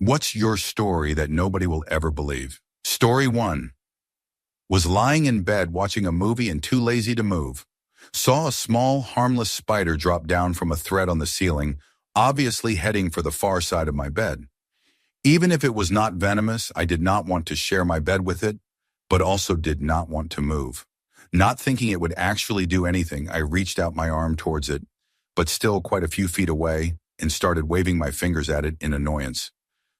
What's your story that nobody will ever believe? Story 1. Was lying in bed watching a movie and too lazy to move. Saw a small, harmless spider drop down from a thread on the ceiling, obviously heading for the far side of my bed. Even if it was not venomous, I did not want to share my bed with it, but also did not want to move. Not thinking it would actually do anything, I reached out my arm towards it, but still quite a few feet away, and started waving my fingers at it in annoyance.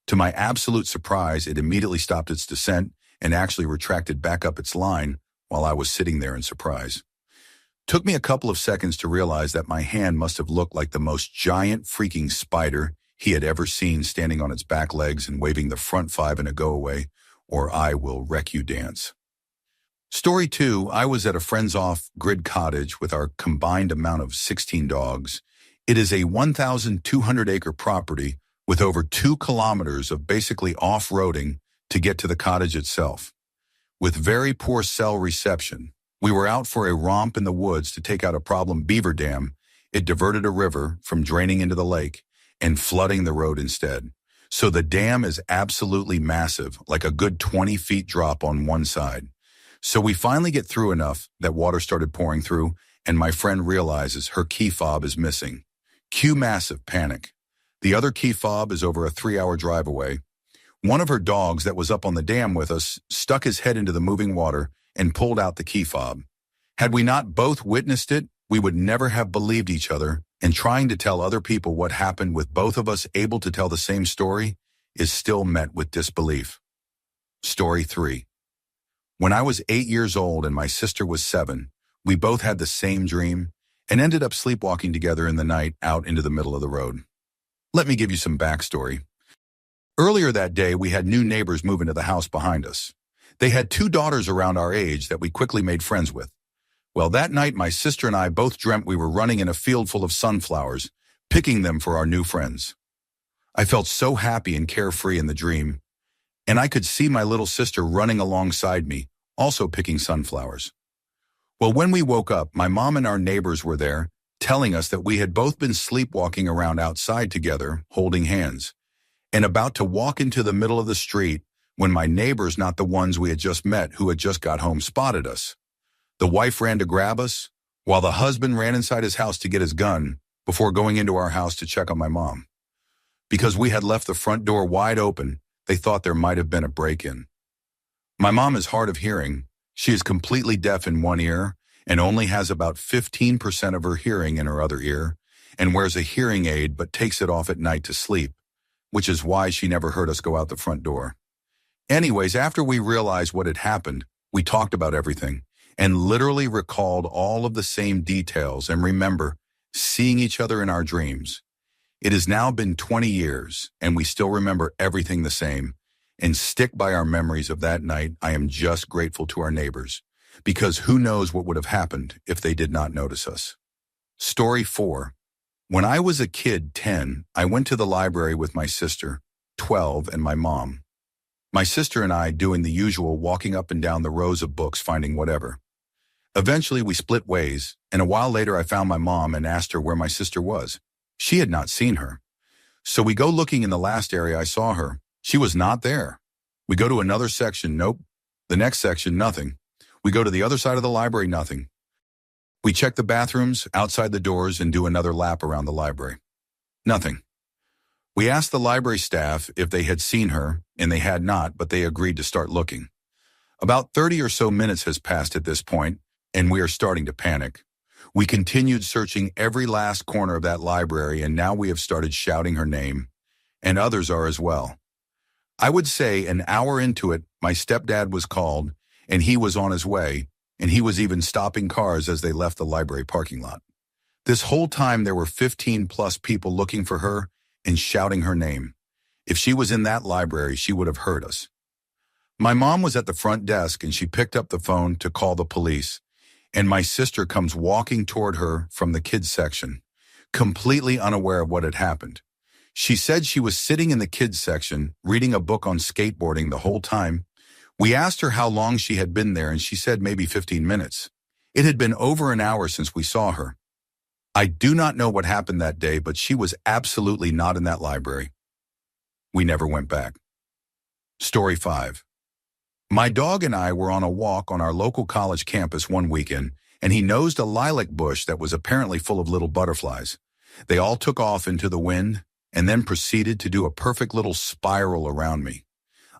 To my absolute surprise, it immediately stopped its descent and actually retracted back up its line while I was sitting there in surprise. Took me a couple of seconds to realize that my hand must have looked like the most giant freaking spider he had ever seen, standing on its back legs and waving the front 5 in a go away, or I will wreck you dance. Story 2, I was at a friend's off-grid cottage with our combined amount of 16 dogs. It is a 1,200-acre property with over 2 kilometers of basically off-roading to get to the cottage itself. With very poor cell reception, we were out for a romp in the woods to take out a problem beaver dam. It diverted a river from draining into the lake and flooding the road instead. So the dam is absolutely massive, like a good 20 feet drop on one side. So we finally get through enough that water started pouring through, and my friend realizes her key fob is missing. Cue massive panic. The other key fob is over a 3-hour drive away. One of her dogs that was up on the dam with us stuck his head into the moving water and pulled out the key fob. Had we not both witnessed it, we would never have believed each other, and trying to tell other people what happened with both of us able to tell the same story is still met with disbelief. Story 3. When I was 8 years old and my sister was 7, we both had the same dream and ended up sleepwalking together in the night out into the middle of the road. Let me give you some backstory. Earlier that day, we had new neighbors move into the house behind us. They had 2 daughters around our age that we quickly made friends with. Well, that night, my sister and I both dreamt we were running in a field full of sunflowers, picking them for our new friends. I felt so happy and carefree in the dream, and I could see my little sister running alongside me, also picking sunflowers. Well, when we woke up, my mom and our neighbors were there, telling us that we had both been sleepwalking around outside together, holding hands, and about to walk into the middle of the street when my neighbors, not the ones we had just met who had just got home, spotted us. The wife ran to grab us, while the husband ran inside his house to get his gun before going into our house to check on my mom. Because we had left the front door wide open, they thought there might have been a break-in. My mom is hard of hearing. She is completely deaf in one ear and only has about 15% of her hearing in her other ear, and wears a hearing aid but takes it off at night to sleep, which is why she never heard us go out the front door. Anyways, after we realized what had happened, we talked about everything and literally recalled all of the same details and remember seeing each other in our dreams. It has now been 20 years, and we still remember everything the same and stick by our memories of that night. I am just grateful to our neighbors, because who knows what would have happened if they did not notice us. Story 4. When I was a kid, 10, I went to the library with my sister, 12, and my mom. My sister and I doing the usual walking up and down the rows of books finding whatever. Eventually we split ways, and a while later I found my mom and asked her where my sister was. She had not seen her. So we go looking in the last area I saw her. She was not there. We go to another section, nope. The next section, nothing. We go to the other side of the library, nothing. We check the bathrooms, outside the doors, and do another lap around the library. Nothing. We asked the library staff if they had seen her, and they had not, but they agreed to start looking. About 30 or so minutes has passed at this point, and we are starting to panic. We continued searching every last corner of that library, and now we have started shouting her name, and others are as well. I would say an hour into it, my stepdad was called, and he was on his way, and he was even stopping cars as they left the library parking lot. This whole time there were 15+ people looking for her and shouting her name. If she was in that library, she would have heard us. My mom was at the front desk, and she picked up the phone to call the police, and my sister comes walking toward her from the kids section, completely unaware of what had happened. She said she was sitting in the kids section, reading a book on skateboarding the whole time. We asked her how long she had been there, and she said maybe 15 minutes. It had been over an hour since we saw her. I do not know what happened that day, but she was absolutely not in that library. We never went back. Story 5. My dog and I were on a walk on our local college campus one weekend, and he nosed a lilac bush that was apparently full of little butterflies. They all took off into the wind and then proceeded to do a perfect little spiral around me.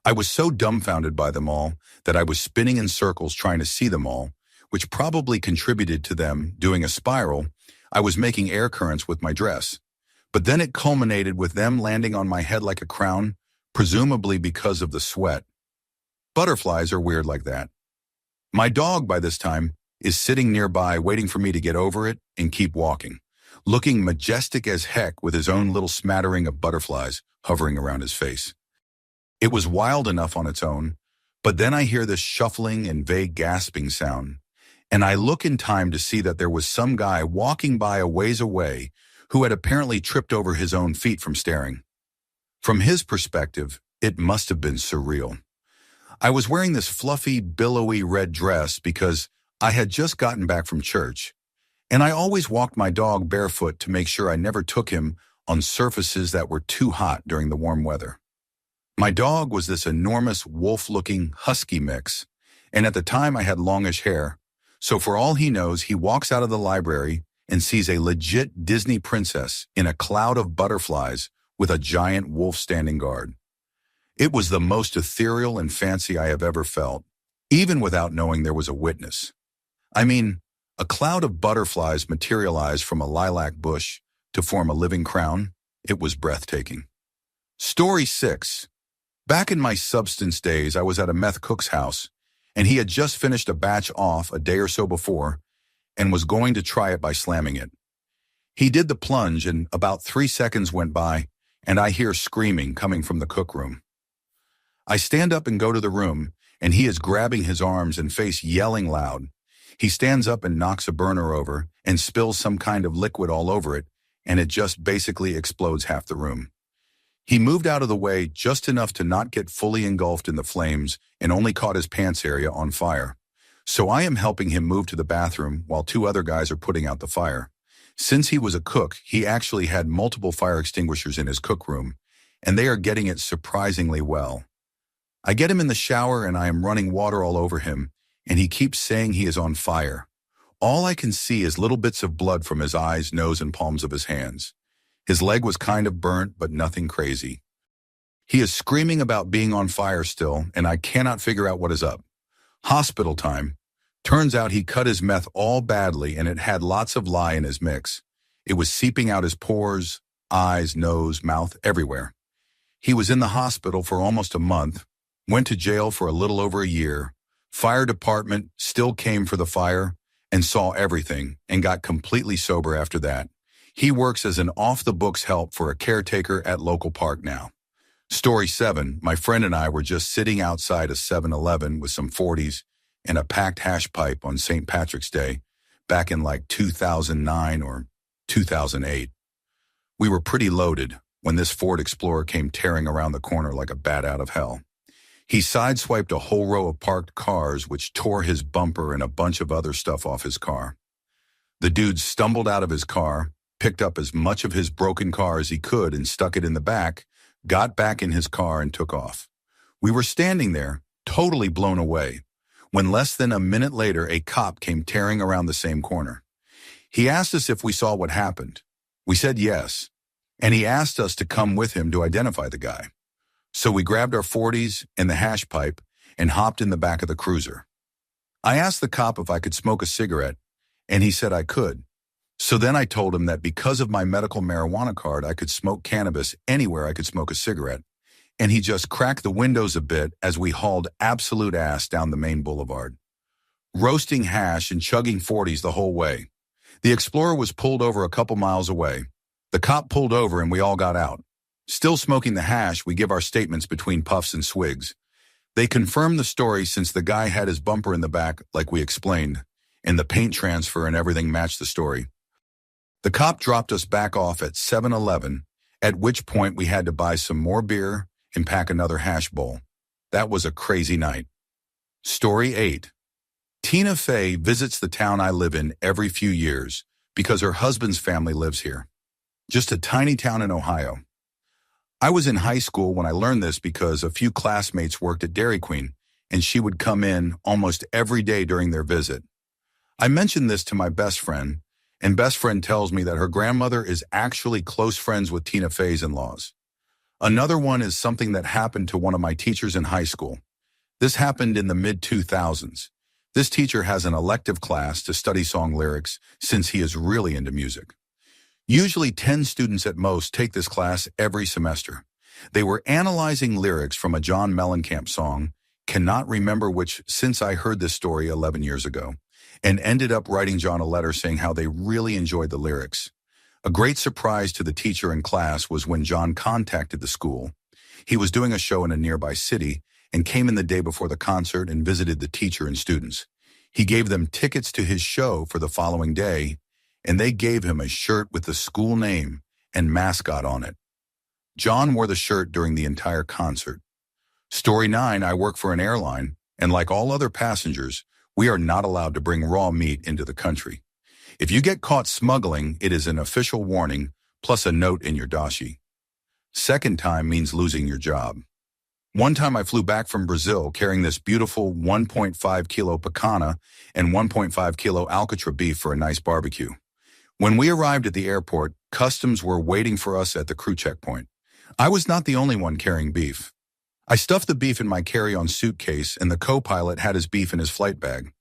I was so dumbfounded by them all that I was spinning in circles trying to see them all, which probably contributed to them doing a spiral. I was making air currents with my dress. But then it culminated with them landing on my head like a crown, presumably because of the sweat. Butterflies are weird like that. My dog, by this time, is sitting nearby waiting for me to get over it and keep walking, looking majestic as heck with his own little smattering of butterflies hovering around his face. It was wild enough on its own, but then I hear this shuffling and vague gasping sound, and I look in time to see that there was some guy walking by a ways away who had apparently tripped over his own feet from staring. From his perspective, it must have been surreal. I was wearing this fluffy, billowy red dress because I had just gotten back from church, and I always walked my dog barefoot to make sure I never took him on surfaces that were too hot during the warm weather. My dog was this enormous wolf-looking husky mix, and at the time I had longish hair, so for all he knows, he walks out of the library and sees a legit Disney princess in a cloud of butterflies with a giant wolf standing guard. It was the most ethereal and fancy I have ever felt, even without knowing there was a witness. I mean, a cloud of butterflies materialized from a lilac bush to form a living crown. It was breathtaking. Story 6. Back in my substance days, I was at a meth cook's house, and he had just finished a batch off a day or so before and was going to try it by slamming it. He did the plunge, and about 3 seconds went by, and I hear screaming coming from the cookroom. I stand up and go to the room, and he is grabbing his arms and face yelling loud. He stands up and knocks a burner over and spills some kind of liquid all over it, and it just basically explodes half the room. He moved out of the way just enough to not get fully engulfed in the flames and only caught his pants area on fire. So I am helping him move to the bathroom while 2 other guys are putting out the fire. Since he was a cook, he actually had multiple fire extinguishers in his cookroom, and they are getting it surprisingly well. I get him in the shower and I am running water all over him, and he keeps saying he is on fire. All I can see is little bits of blood from his eyes, nose, and palms of his hands. His leg was kind of burnt, but nothing crazy. He is screaming about being on fire still, and I cannot figure out what is up. Hospital time. Turns out he cut his meth all badly, and it had lots of lye in his mix. It was seeping out his pores, eyes, nose, mouth, everywhere. He was in the hospital for almost a month, went to jail for a little over a year. Fire department still came for the fire and saw everything and got completely sober after that. He works as an off-the-books help for a caretaker at local park now. Story 7. My friend and I were just sitting outside a 7-Eleven with some 40s and a packed hash pipe on St. Patrick's Day back in like 2009 or 2008. We were pretty loaded when this Ford Explorer came tearing around the corner like a bat out of hell. He sideswiped a whole row of parked cars, which tore his bumper and a bunch of other stuff off his car. The dude stumbled out of his car, picked up as much of his broken car as he could and stuck it in the back, got back in his car and took off. We were standing there, totally blown away, when less than a minute later a cop came tearing around the same corner. He asked us if we saw what happened. We said yes, and he asked us to come with him to identify the guy. So we grabbed our 40s and the hash pipe and hopped in the back of the cruiser. I asked the cop if I could smoke a cigarette, and he said I could. So then I told him that because of my medical marijuana card, I could smoke cannabis anywhere I could smoke a cigarette, and he just cracked the windows a bit as we hauled absolute ass down the main boulevard, roasting hash and chugging 40s the whole way. The Explorer was pulled over a couple miles away. The cop pulled over and we all got out. Still smoking the hash, we give our statements between puffs and swigs. They confirmed the story since the guy had his bumper in the back, like we explained, and the paint transfer and everything matched the story. The cop dropped us back off at 7-Eleven, at which point we had to buy some more beer and pack another hash bowl. That was a crazy night. Story 8. Tina Fey visits the town I live in every few years because her husband's family lives here. Just a tiny town in Ohio. I was in high school when I learned this because a few classmates worked at Dairy Queen, and she would come in almost every day during their visit. I mentioned this to my best friend, and best friend tells me that her grandmother is actually close friends with Tina Fey's in-laws. Another one is something that happened to one of my teachers in high school. This happened in the mid-2000s. This teacher has an elective class to study song lyrics since he is really into music. Usually 10 students at most take this class every semester. They were analyzing lyrics from a John Mellencamp song, cannot remember which since I heard this story 11 years ago, and ended up writing John a letter saying how they really enjoyed the lyrics. A great surprise to the teacher and class was when John contacted the school. He was doing a show in a nearby city and came in the day before the concert and visited the teacher and students. He gave them tickets to his show for the following day, and they gave him a shirt with the school name and mascot on it. John wore the shirt during the entire concert. Story 9, I work for an airline, and like all other passengers, we are not allowed to bring raw meat into the country. If you get caught smuggling, it is an official warning, plus a note in your dossier. Second time means losing your job. One time I flew back from Brazil carrying this beautiful 1.5 kilo picanha and 1.5 kilo alcatra beef for a nice barbecue. When we arrived at the airport, customs were waiting for us at the crew checkpoint. I was not the only one carrying beef. I stuffed the beef in my carry-on suitcase, and the co-pilot had his beef in his flight bag.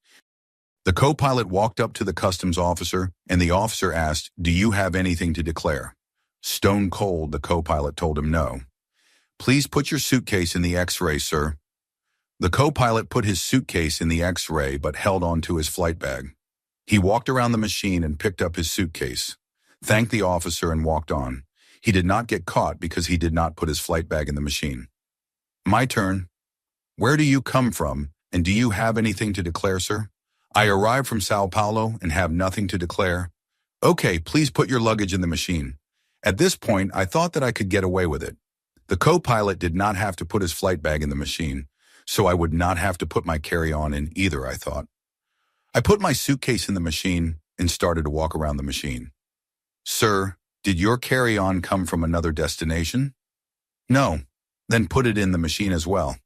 The co-pilot walked up to the customs officer, and the officer asked, "Do you have anything to declare?" Stone cold, the co-pilot told him no. "Please put your suitcase in the X-ray, sir." The co-pilot put his suitcase in the X-ray but held on to his flight bag. He walked around the machine and picked up his suitcase, thanked the officer, and walked on. He did not get caught because he did not put his flight bag in the machine. My turn. Where do you come from, and do you have anything to declare, sir? I arrived from Sao Paulo and have nothing to declare. Okay, please put your luggage in the machine. At this point, I thought that I could get away with it. The co-pilot did not have to put his flight bag in the machine, so I would not have to put my carry-on in either, I thought. I put my suitcase in the machine and started to walk around the machine. Sir, did your carry-on come from another destination? No. Then put it in the machine as well.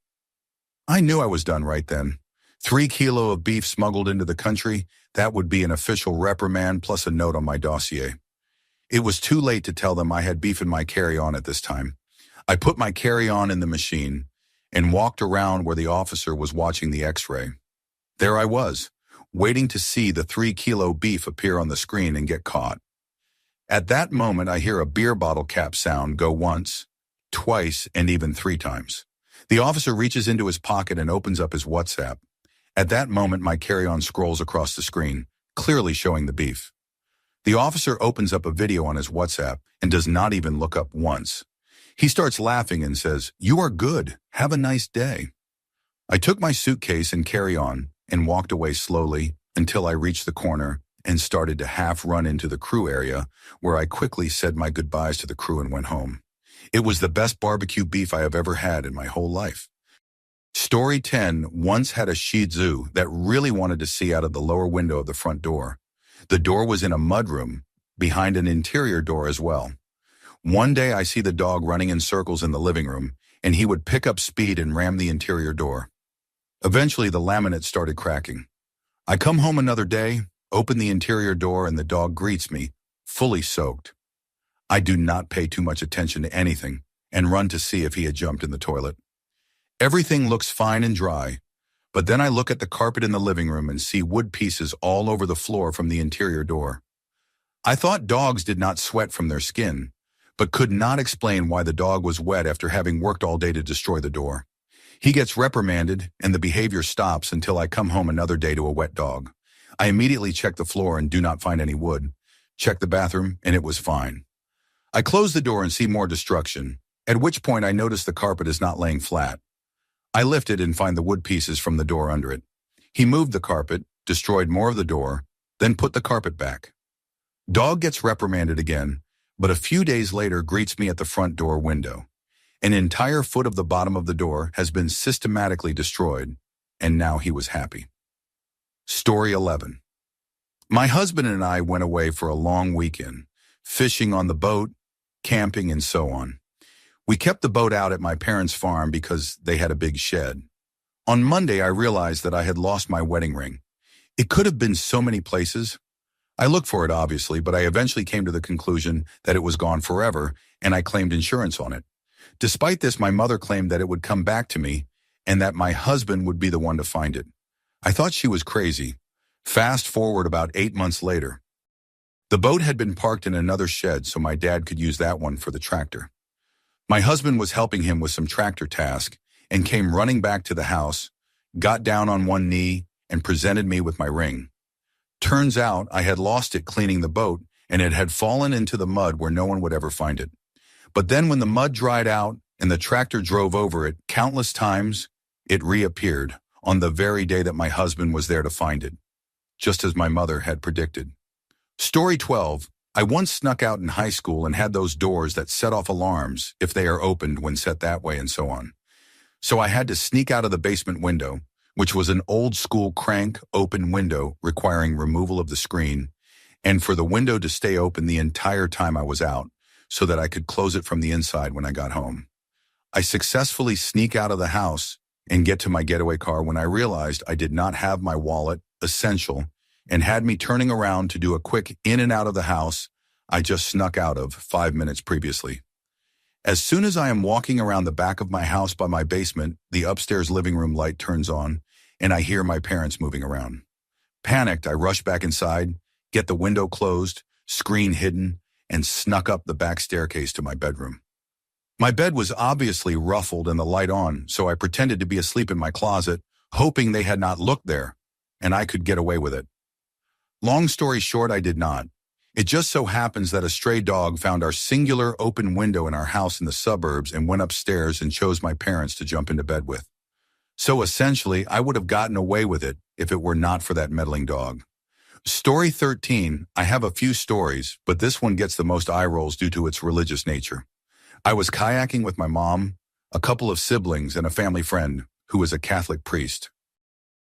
I knew I was done right then. 3 kilos of beef smuggled into the country, that would be an official reprimand plus a note on my dossier. It was too late to tell them I had beef in my carry-on at this time. I put my carry-on in the machine and walked around where the officer was watching the X-ray. There I was, waiting to see the 3-kilo beef appear on the screen and get caught. At that moment, I hear a beer bottle cap sound go once, twice, and even 3 times. The officer reaches into his pocket and opens up his WhatsApp. At that moment, my carry-on scrolls across the screen, clearly showing the beef. The officer opens up a video on his WhatsApp and does not even look up once. He starts laughing and says, "You are good. Have a nice day." I took my suitcase and carry-on and walked away slowly until I reached the corner and started to half run into the crew area, where I quickly said my goodbyes to the crew and went home. It was the best barbecue beef I have ever had in my whole life. Story 10 once had a Shih Tzu that really wanted to see out of the lower window of the front door. The door was in a mudroom, behind an interior door as well. One day I see the dog running in circles in the living room, and he would pick up speed and ram the interior door. Eventually the laminate started cracking. I come home another day, open the interior door, and the dog greets me, fully soaked. I do not pay too much attention to anything and run to see if he had jumped in the toilet. Everything looks fine and dry, but then I look at the carpet in the living room and see wood pieces all over the floor from the interior door. I thought dogs did not sweat from their skin, but could not explain why the dog was wet after having worked all day to destroy the door. He gets reprimanded, and the behavior stops until I come home another day to a wet dog. I immediately check the floor and do not find any wood. Check the bathroom, and it was fine. I close the door and see more destruction, at which point I notice the carpet is not laying flat. I lift it and find the wood pieces from the door under it. He moved the carpet, destroyed more of the door, then put the carpet back. Dog gets reprimanded again, but a few days later greets me at the front door window. An entire foot of the bottom of the door has been systematically destroyed, and now he was happy. Story 11. My husband and I went away for a long weekend, fishing on the boat, camping, and so on. We kept the boat out at my parents' farm because they had a big shed. On Monday, I realized that I had lost my wedding ring. It could have been so many places. I looked for it, obviously, but I eventually came to the conclusion that it was gone forever, and I claimed insurance on it. Despite this, my mother claimed that it would come back to me and that my husband would be the one to find it. I thought she was crazy. Fast forward about 8 months later. The boat had been parked in another shed so my dad could use that one for the tractor. My husband was helping him with some tractor task and came running back to the house, got down on one knee, and presented me with my ring. Turns out I had lost it cleaning the boat and it had fallen into the mud where no one would ever find it. But then when the mud dried out and the tractor drove over it countless times, it reappeared on the very day that my husband was there to find it, just as my mother had predicted. Story 12. I once snuck out in high school and had those doors that set off alarms if they are opened when set that way and so on. So I had to sneak out of the basement window, which was an old school crank open window requiring removal of the screen, and for the window to stay open the entire time I was out so that I could close it from the inside when I got home. I successfully sneak out of the house and get to my getaway car when I realized I did not have my wallet, essential, and had me turning around to do a quick in and out of the house I just snuck out of 5 minutes previously. As soon as I am walking around the back of my house by my basement, the upstairs living room light turns on, and I hear my parents moving around. Panicked, I rush back inside, get the window closed, screen hidden, and snuck up the back staircase to my bedroom. My bed was obviously ruffled and the light on, so I pretended to be asleep in my closet, hoping they had not looked there, and I could get away with it. Long story short, I did not. It just so happens that a stray dog found our singular open window in our house in the suburbs and went upstairs and chose my parents to jump into bed with. So essentially, I would have gotten away with it if it were not for that meddling dog. Story 13. I have a few stories, but this one gets the most eye rolls due to its religious nature. I was kayaking with my mom, a couple of siblings, and a family friend who is a Catholic priest.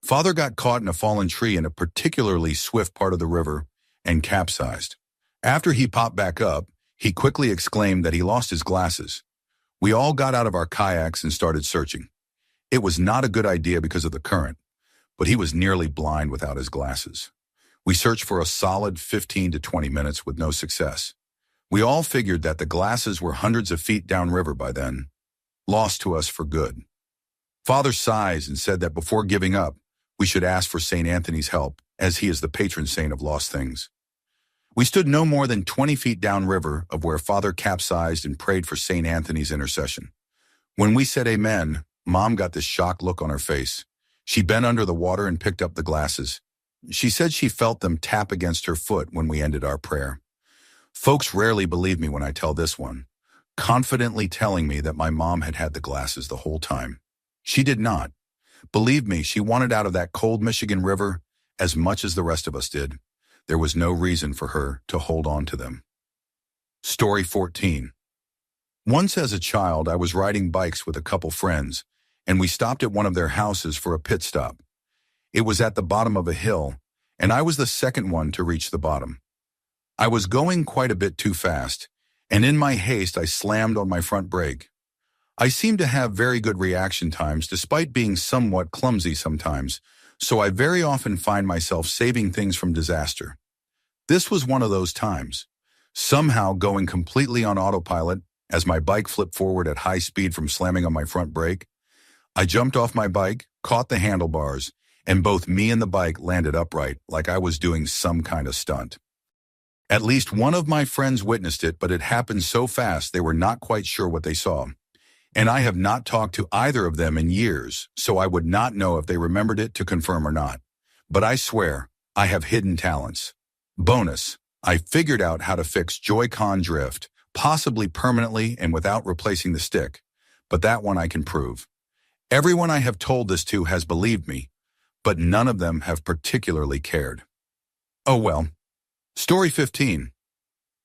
Father got caught in a fallen tree in a particularly swift part of the river and capsized. After he popped back up, he quickly exclaimed that he lost his glasses. We all got out of our kayaks and started searching. It was not a good idea because of the current, but he was nearly blind without his glasses. We searched for a solid 15 to 20 minutes with no success. We all figured that the glasses were hundreds of feet downriver by then, lost to us for good. Father sighs and said that before giving up, we should ask for St. Anthony's help, as he is the patron saint of lost things. We stood no more than 20 feet downriver of where Father capsized and prayed for St. Anthony's intercession. When we said amen, Mom got this shocked look on her face. She bent under the water and picked up the glasses. She said she felt them tap against her foot when we ended our prayer. Folks rarely believe me when I tell this one, confidently telling me that my mom had had the glasses the whole time. She did not. Believe me, she wanted out of that cold Michigan river as much as the rest of us did. There was no reason for her to hold on to them. Story 14. Once as a child, I was riding bikes with a couple friends, and we stopped at one of their houses for a pit stop. It was at the bottom of a hill, and I was the second one to reach the bottom. I was going quite a bit too fast, and in my haste I slammed on my front brake. I seem to have very good reaction times despite being somewhat clumsy sometimes, so I very often find myself saving things from disaster. This was one of those times. Somehow going completely on autopilot as my bike flipped forward at high speed from slamming on my front brake. I jumped off my bike, caught the handlebars, and both me and the bike landed upright like I was doing some kind of stunt. At least one of my friends witnessed it, but it happened so fast they were not quite sure what they saw. And I have not talked to either of them in years, so I would not know if they remembered it to confirm or not. But I swear, I have hidden talents. Bonus, I figured out how to fix Joy-Con drift, possibly permanently and without replacing the stick. But that one I can prove. Everyone I have told this to has believed me, but none of them have particularly cared. Oh well. Story 15.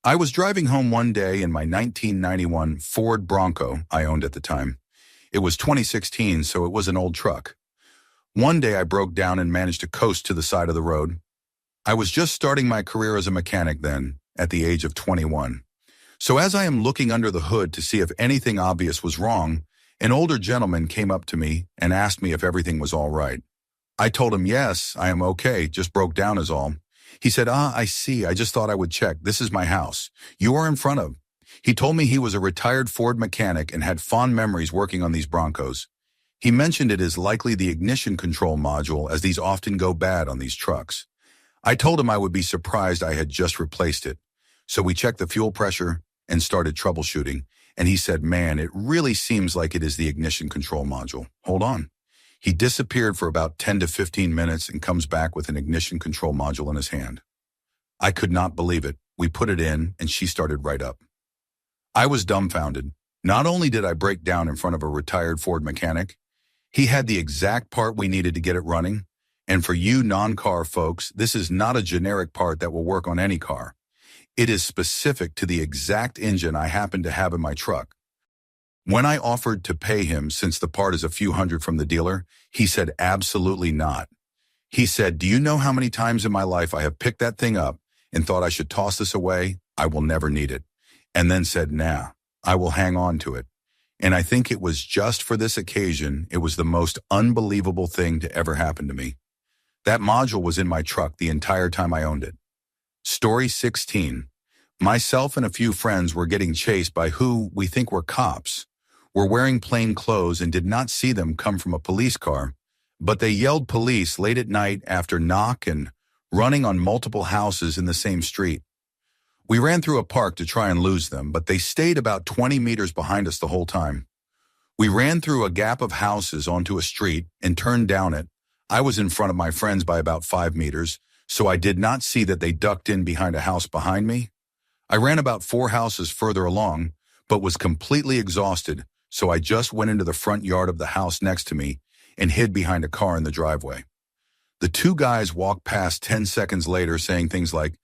I was driving home one day in my 1991 Ford Bronco I owned at the time. It was 2016, so it was an old truck. One day I broke down and managed to coast to the side of the road. I was just starting my career as a mechanic then, at the age of 21. So as I am looking under the hood to see if anything obvious was wrong, an older gentleman came up to me and asked me if everything was all right. I told him, yes, I am okay, just broke down is all. He said, I see, I just thought I would check. This is my house. You are in front of. He told me he was a retired Ford mechanic and had fond memories working on these Broncos. He mentioned it is likely the ignition control module, as these often go bad on these trucks. I told him I would be surprised I had just replaced it. So we checked the fuel pressure and started troubleshooting, and he said, man, it really seems like it is the ignition control module. Hold on. He disappeared for about 10 to 15 minutes and comes back with an ignition control module in his hand. I could not believe it. We put it in, and she started right up. I was dumbfounded. Not only did I break down in front of a retired Ford mechanic, he had the exact part we needed to get it running. And for you non-car folks, this is not a generic part that will work on any car. It is specific to the exact engine I happen to have in my truck. When I offered to pay him, since the part is a few hundred from the dealer, he said absolutely not. He said, do you know how many times in my life I have picked that thing up and thought I should toss this away? I will never need it. And then said, nah, I will hang on to it. And I think it was just for this occasion, it was the most unbelievable thing to ever happen to me. That module was in my truck the entire time I owned it. Story 16. Myself and a few friends were getting chased by who we think were cops. Were wearing plain clothes and did not see them come from a police car, but they yelled police late at night after knock and running on multiple houses in the same street. We ran through a park to try and lose them, but they stayed about 20 meters behind us the whole time. We ran through a gap of houses onto a street and turned down it. I was in front of my friends by about 5 meters, so I did not see that they ducked in behind a house behind me. I ran about 4 houses further along, but was completely exhausted, so I just went into the front yard of the house next to me and hid behind a car in the driveway. The 2 guys walked past 10 seconds later saying things like,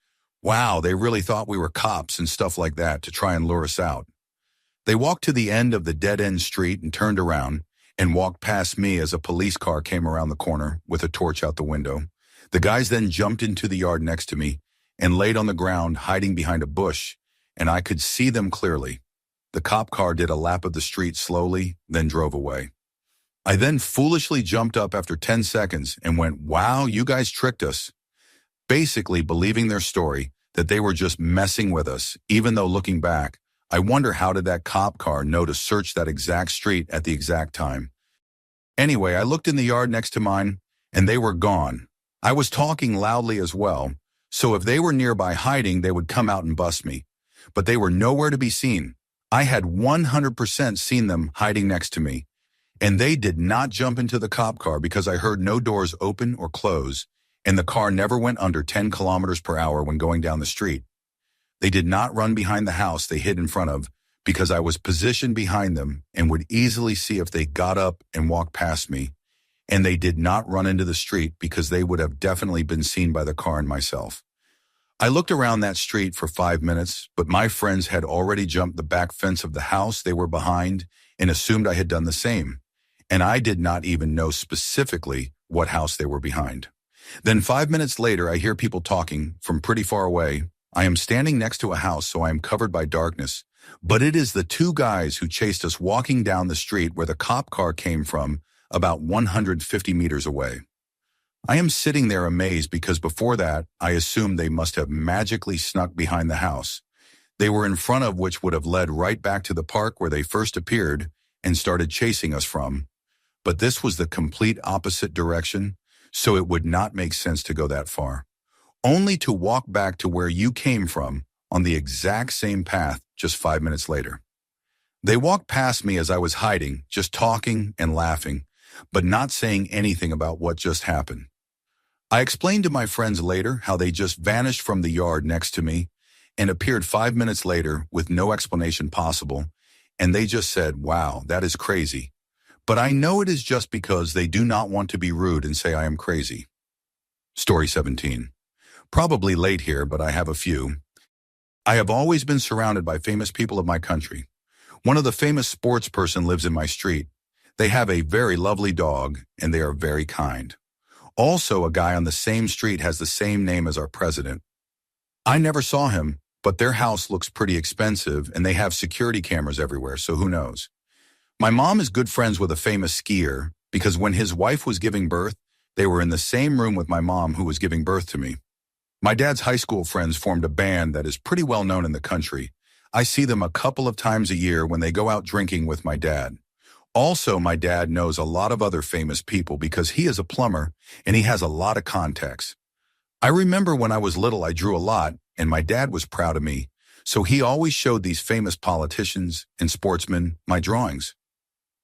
wow, they really thought we were cops and stuff like that to try and lure us out. They walked to the end of the dead-end street and turned around and walked past me as a police car came around the corner with a torch out the window. The guys then jumped into the yard next to me and laid on the ground hiding behind a bush, and I could see them clearly. The cop car did a lap of the street slowly, then drove away. I then foolishly jumped up after 10 seconds and went, wow, you guys tricked us. Basically believing their story that they were just messing with us, even though looking back, I wonder how did that cop car know to search that exact street at the exact time. Anyway, I looked in the yard next to mine, and they were gone. I was talking loudly as well, so if they were nearby hiding, they would come out and bust me. But they were nowhere to be seen. I had 100% seen them hiding next to me, and they did not jump into the cop car because I heard no doors open or close, and the car never went under 10 kilometers per hour when going down the street. They did not run behind the house they hid in front of because I was positioned behind them and would easily see if they got up and walked past me, and they did not run into the street because they would have definitely been seen by the car and myself. I looked around that street for 5 minutes, but my friends had already jumped the back fence of the house they were behind and assumed I had done the same, and I did not even know specifically what house they were behind. Then 5 minutes later, I hear people talking from pretty far away. I am standing next to a house, so I am covered by darkness, but it is the 2 guys who chased us walking down the street where the cop car came from, about 150 meters away. I am sitting there amazed because before that, I assumed they must have magically snuck behind the house they were in front of, which would have led right back to the park where they first appeared and started chasing us from. But this was the complete opposite direction, so it would not make sense to go that far, only to walk back to where you came from on the exact same path just 5 minutes later. They walked past me as I was hiding, just talking and laughing, but not saying anything about what just happened. I explained to my friends later how they just vanished from the yard next to me and appeared 5 minutes later with no explanation possible, and they just said, wow, that is crazy. But I know it is just because they do not want to be rude and say I am crazy. Story 17. Probably late here, but I have a few. I have always been surrounded by famous people of my country. One of the famous sports person lives in my street. They have a very lovely dog, and they are very kind. Also, a guy on the same street has the same name as our president. I never saw him, but their house looks pretty expensive and they have security cameras everywhere, so who knows? My mom is good friends with a famous skier because when his wife was giving birth, they were in the same room with my mom who was giving birth to me. My dad's high school friends formed a band that is pretty well known in the country. I see them a couple of times a year when they go out drinking with my dad. Also, my dad knows a lot of other famous people because he is a plumber and he has a lot of contacts. I remember when I was little I drew a lot and my dad was proud of me, so he always showed these famous politicians and sportsmen my drawings.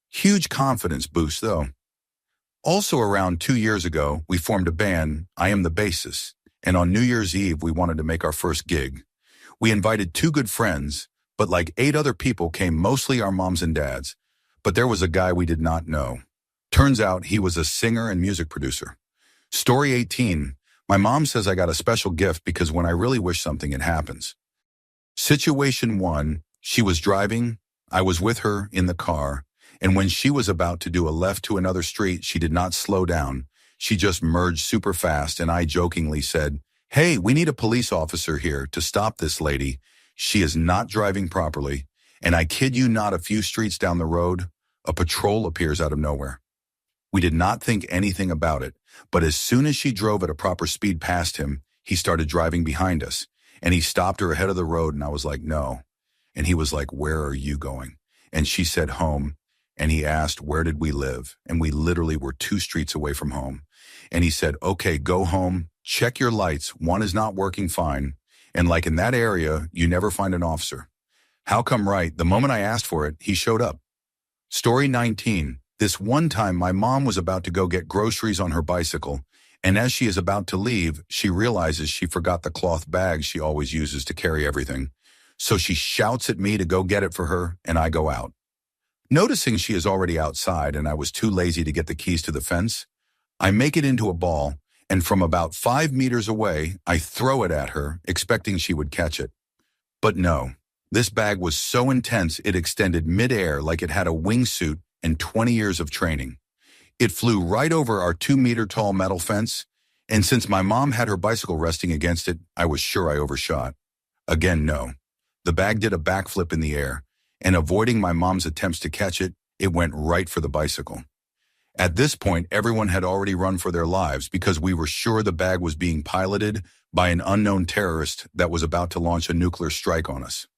Huge confidence boost though. Also around 2 years ago, we formed a band, I Am the Bassist, and on New Year's Eve we wanted to make our first gig. We invited 2 good friends, but like 8 other people came, mostly our moms and dads. But there was a guy we did not know. Turns out he was a singer and music producer. Story 18. My mom says I got a special gift because when I really wish something, it happens. Situation 1. She was driving. I was with her in the car. And when she was about to do a left to another street, she did not slow down. She just merged super fast and I jokingly said, "Hey, we need a police officer here to stop this lady. She is not driving properly." And I kid you not, a few streets down the road, a patrol appears out of nowhere. We did not think anything about it, but as soon as she drove at a proper speed past him, he started driving behind us. And he stopped her ahead of the road and I was like, "No." And he was like, "Where are you going?" And she said, "Home." And he asked, "Where did we live?" And we literally were 2 streets away from home. And he said, "Okay, go home, check your lights. One is not working fine. And like in that area, you never find an officer." How come right, the moment I asked for it, he showed up. Story 19. This one time my mom was about to go get groceries on her bicycle, and as she is about to leave, she realizes she forgot the cloth bag she always uses to carry everything. So she shouts at me to go get it for her, and I go out. Noticing she is already outside and I was too lazy to get the keys to the fence, I make it into a ball, and from about 5 meters away, I throw it at her, expecting she would catch it. But no. This bag was so intense it extended mid-air like it had a wingsuit and 20 years of training. It flew right over our 2-meter-tall metal fence, and since my mom had her bicycle resting against it, I was sure I overshot. Again, no. The bag did a backflip in the air, and avoiding my mom's attempts to catch it, it went right for the bicycle. At this point, everyone had already run for their lives because we were sure the bag was being piloted by an unknown terrorist that was about to launch a nuclear strike on us.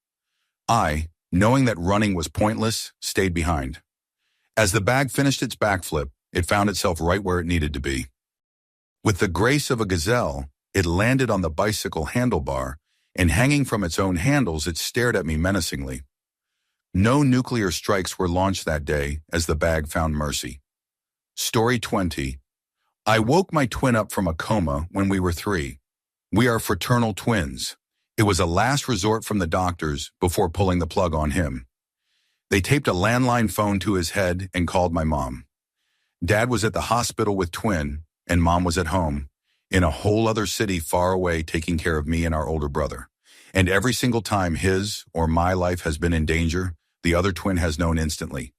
I, knowing that running was pointless, stayed behind. As the bag finished its backflip, it found itself right where it needed to be. With the grace of a gazelle, it landed on the bicycle handlebar, and hanging from its own handles, it stared at me menacingly. No nuclear strikes were launched that day as the bag found mercy. Story 20. I woke my twin up from a coma when we were 3. We are fraternal twins. It was a last resort from the doctors before pulling the plug on him. They taped a landline phone to his head and called my mom. Dad was at the hospital with twin, and mom was at home, in a whole other city far away taking care of me and our older brother. And every single time his or my life has been in danger, the other twin has known instantly.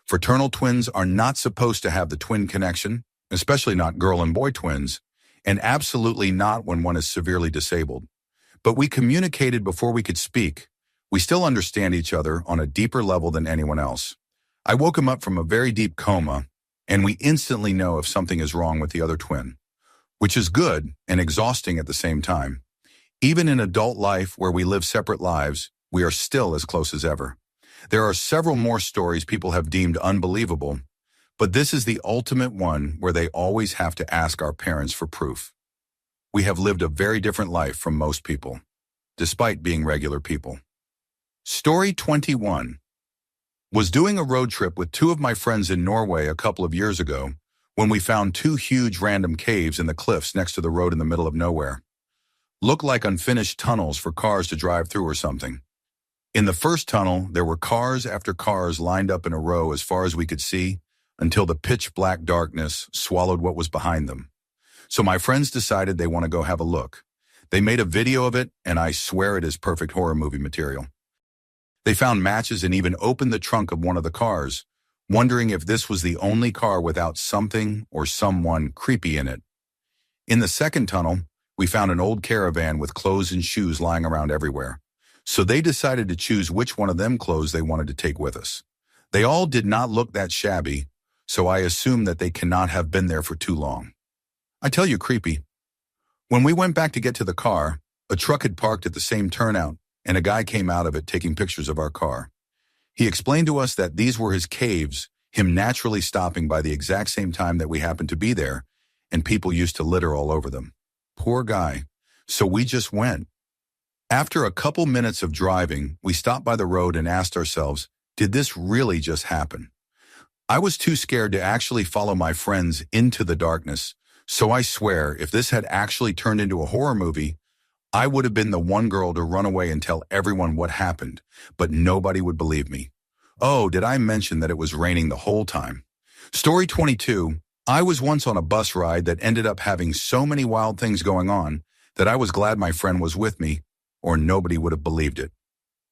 Fraternal twins are not supposed to have the twin connection, especially not girl and boy twins, and absolutely not when one is severely disabled. But we communicated before we could speak. We still understand each other on a deeper level than anyone else. I woke him up from a very deep coma, and we instantly know if something is wrong with the other twin, which is good and exhausting at the same time. Even in adult life where we live separate lives, we are still as close as ever. There are several more stories people have deemed unbelievable, but this is the ultimate one where they always have to ask our parents for proof. We have lived a very different life from most people, despite being regular people. Story 21. Was doing a road trip with 2 of my friends in Norway a couple of years ago when we found 2 huge random caves in the cliffs next to the road in the middle of nowhere. Looked like unfinished tunnels for cars to drive through or something. In the first tunnel, there were cars after cars lined up in a row as far as we could see until the pitch black darkness swallowed what was behind them. So my friends decided they want to go have a look. They made a video of it, and I swear it is perfect horror movie material. They found matches and even opened the trunk of one of the cars, wondering if this was the only car without something or someone creepy in it. In the second tunnel, we found an old caravan with clothes and shoes lying around everywhere. So they decided to choose which one of them clothes they wanted to take with us. They all did not look that shabby, so I assume that they cannot have been there for too long. I tell you, creepy. When we went back to get to the car, a truck had parked at the same turnout, and a guy came out of it taking pictures of our car. He explained to us that these were his caves, him naturally stopping by the exact same time that we happened to be there, and people used to litter all over them. Poor guy. So we just went. After a couple minutes of driving, we stopped by the road and asked ourselves, did this really just happen? I was too scared to actually follow my friends into the darkness, so I swear if this had actually turned into a horror movie, I would have been the one girl to run away and tell everyone what happened, but nobody would believe me. Oh, did I mention that it was raining the whole time? Story 22. I was once on a bus ride that ended up having so many wild things going on that I was glad my friend was with me, or nobody would have believed it.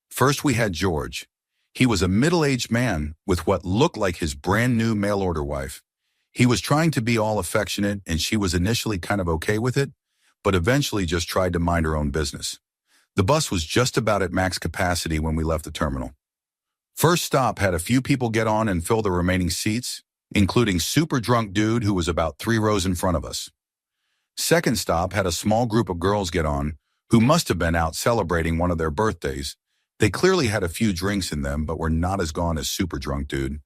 First we had George. He was a middle-aged man with what looked like his brand new mail-order wife. He was trying to be all affectionate, and she was initially kind of okay with it, but eventually just tried to mind her own business. The bus was just about at max capacity when we left the terminal. First stop had a few people get on and fill the remaining seats, including super drunk dude who was about 3 rows in front of us. Second stop had a small group of girls get on who must have been out celebrating one of their birthdays. They clearly had a few drinks in them, but were not as gone as super drunk dude.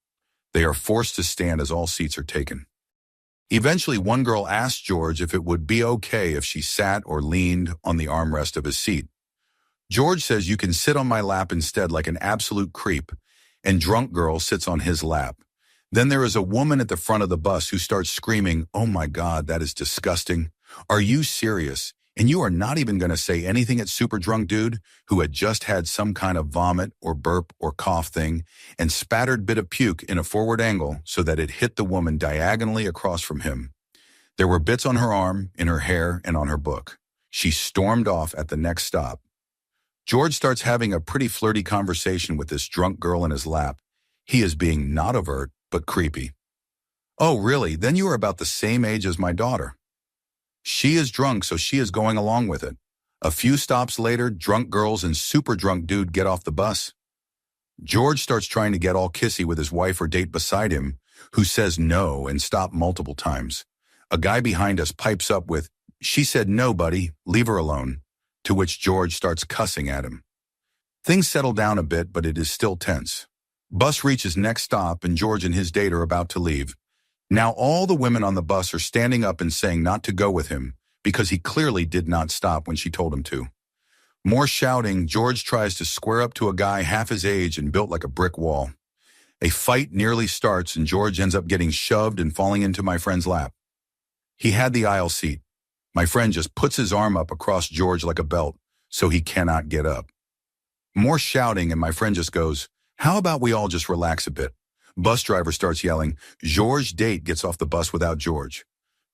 They are forced to stand as all seats are taken. Eventually, one girl asked George if it would be okay if she sat or leaned on the armrest of his seat. George says you can sit on my lap instead like an absolute creep, and drunk girl sits on his lap. Then there is a woman at the front of the bus who starts screaming, "Oh my God, that is disgusting. Are you serious? And you are not even going to say anything at super drunk dude who had just had some kind of vomit or burp or cough thing and spattered bit of puke in a forward angle so that it hit the woman diagonally across from him. There were bits on her arm, in her hair, and on her book. She stormed off at the next stop. George starts having a pretty flirty conversation with this drunk girl in his lap. He is being not overt, but creepy. Oh, really? Then you are about the same age as my daughter. She is drunk, so she is going along with it. A few stops later, drunk girls and super drunk dude get off the bus. George starts trying to get all kissy with his wife or date beside him, who says no and stop multiple times. A guy behind us pipes up with, "She said no, buddy, leave her alone," to which George starts cussing at him. Things settle down a bit, but it is still tense. Bus reaches next stop and George and his date are about to leave. Now all the women on the bus are standing up and saying not to go with him because he clearly did not stop when she told him to. More shouting, George tries to square up to a guy half his age and built like a brick wall. A fight nearly starts and George ends up getting shoved and falling into my friend's lap. He had the aisle seat. My friend just puts his arm up across George like a belt so he cannot get up. More shouting and my friend just goes, "How about we all just relax a bit?" Bus driver starts yelling. George's date gets off the bus without George.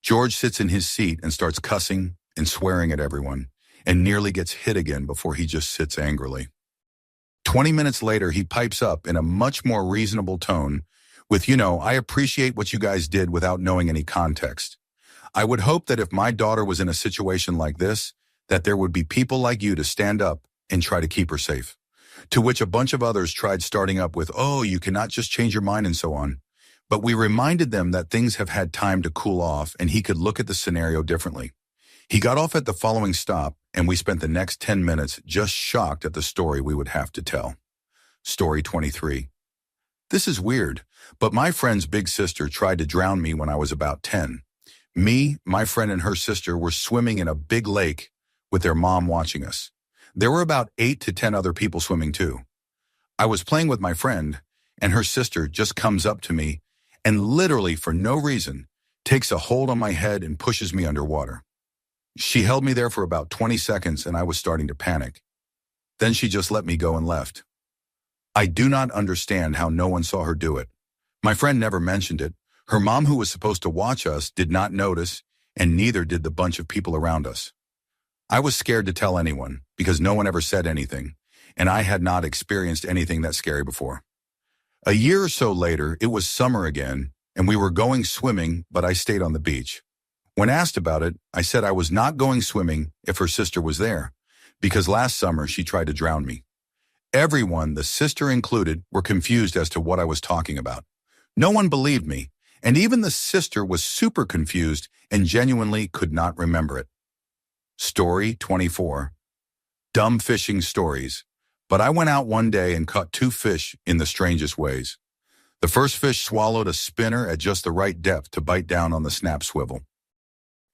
George sits in his seat and starts cussing and swearing at everyone, and nearly gets hit again before he just sits angrily. 20 minutes later, he pipes up in a much more reasonable tone with, "I appreciate what you guys did without knowing any context. I would hope that if my daughter was in a situation like this, that there would be people like you to stand up and try to keep her safe." To which a bunch of others tried starting up with, "Oh, you cannot just change your mind," and so on. But we reminded them that things have had time to cool off and he could look at the scenario differently. He got off at the following stop and we spent the next 10 minutes just shocked at the story we would have to tell. Story 23. This is weird, but my friend's big sister tried to drown me when I was about 10. Me, my friend, and her sister were swimming in a big lake with their mom watching us. There were about 8 to 10 other people swimming too. I was playing with my friend, and her sister just comes up to me and literally for no reason takes a hold on my head and pushes me underwater. She held me there for about 20 seconds and I was starting to panic. Then she just let me go and left. I do not understand how no one saw her do it. My friend never mentioned it. Her mom, who was supposed to watch us, did not notice, and neither did the bunch of people around us. I was scared to tell anyone because no one ever said anything, and I had not experienced anything that scary before. A year or so later, it was summer again, and we were going swimming, but I stayed on the beach. When asked about it, I said I was not going swimming if her sister was there, because last summer she tried to drown me. Everyone, the sister included, were confused as to what I was talking about. No one believed me, and even the sister was super confused and genuinely could not remember it. Story 24. Dumb fishing stories. But I went out one day and caught 2 fish in the strangest ways. The first fish swallowed a spinner at just the right depth to bite down on the snap swivel.